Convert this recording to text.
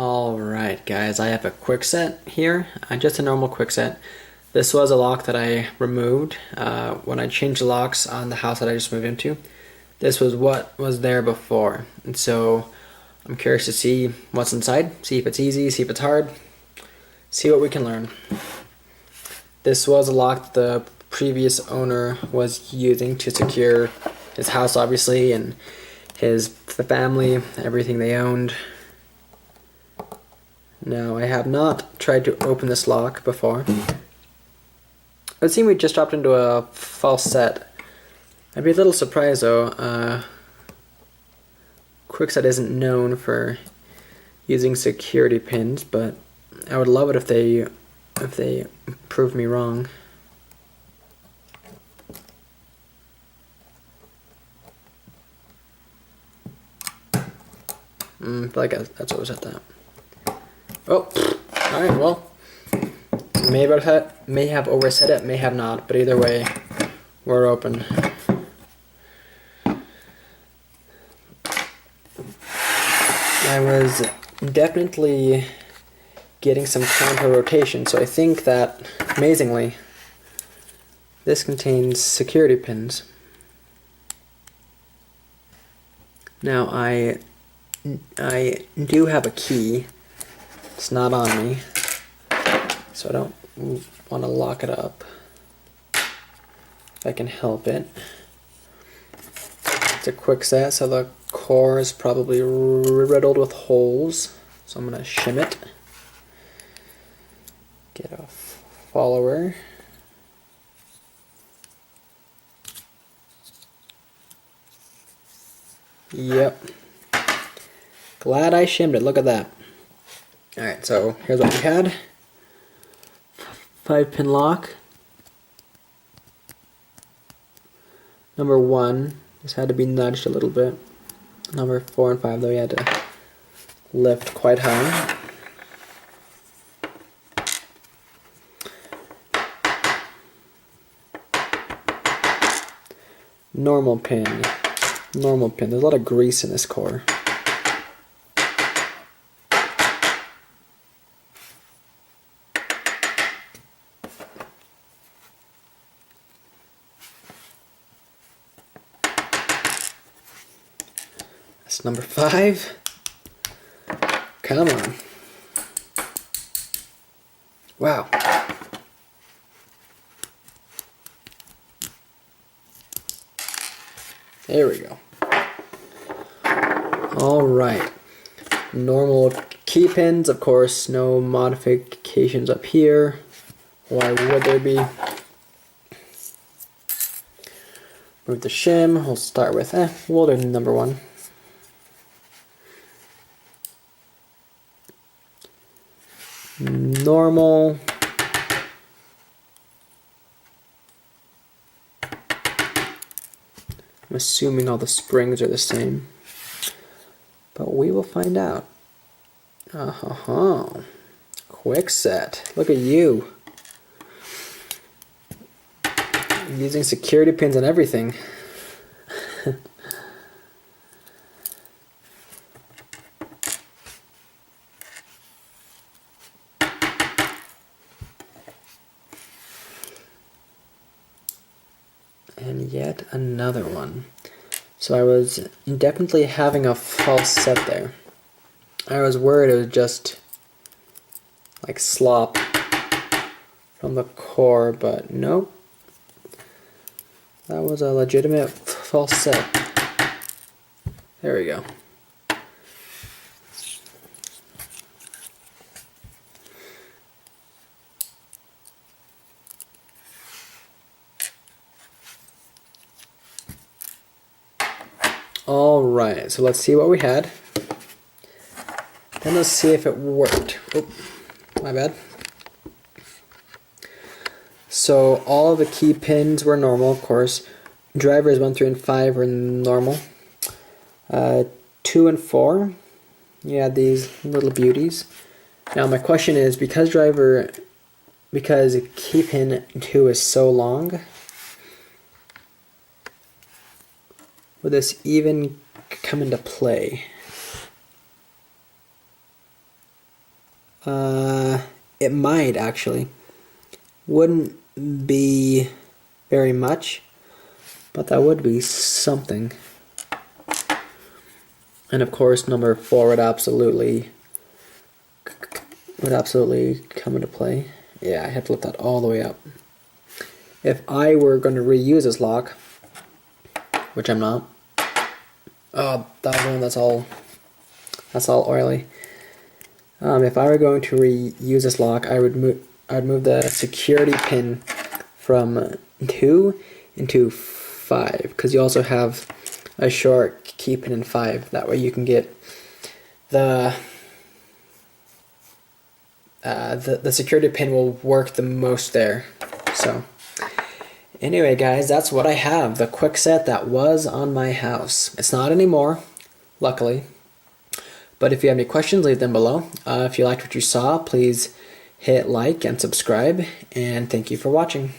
Alright guys, I have a Kwikset here, just a normal Kwikset. This was a lock that I removed when I changed the locks on the house that I just moved into. This was what was there before, and so I'm curious to see what's inside, see if it's easy, see if it's hard, see what we can learn. This was a lock the previous owner was using to secure his house, obviously, and the family, everything they owned. Now, I have not tried to open this lock before. It would seem we just dropped into a false set. I'd be a little surprised though. Kwikset isn't known for using security pins, but I would love it if they prove me wrong. I feel like that's what was at that. Oh, alright, well, may have overset it, may have not, but either way, we're open. I was definitely getting some counter rotation, so I think that, amazingly, this contains security pins. Now, I do have a key. It's not on me, so I don't want to lock it up if I can help it. It's a Kwikset, so the core is probably riddled with holes, so I'm going to shim it. Get a follower. Yep. Glad I shimmed it, look at that. Alright, so here's what we had. 5-pin lock. Number 1, this had to be nudged a little bit. Number 4 and 5 though, you had to lift quite high. Normal pin. Normal pin. There's a lot of grease in this core. That's number 5. Come on. Wow. There we go. Alright. Normal key pins, of course, no modifications up here. Why would there be? Move the shim, we'll start with, we'll do number 1. Normal. I'm assuming all the springs are the same, but we will find out. Kwikset, look at you. Using security pins and everything. And yet another one. So I was definitely having a false set there. I was worried it was just like slop from the core, but nope. That was a legitimate false set. There we go. Alright, so let's see what we had. Then let's see if it worked. Oh, my bad. So all of the key pins were normal, of course. Drivers 1, 3, and 5 were normal. 2 and 4, you had these little beauties. Now my question is, because key pin 2 is so long, will this even come into play? It might actually. Wouldn't be very much, but that would be something. And of course, number 4 would absolutely come into play. Yeah, I have to lift that all the way up. If I were going to reuse this lock, which I'm not. Oh, that one, that's all oily. If I were going to reuse this lock, I'd move the security pin from 2 into 5, because you also have a short key pin in 5. That way you can get the security pin will work the most there. So anyway, guys, that's what I have. The Kwikset that was on my house. It's not anymore, luckily. But if you have any questions, leave them below. If you liked what you saw, please hit like and subscribe. And thank you for watching.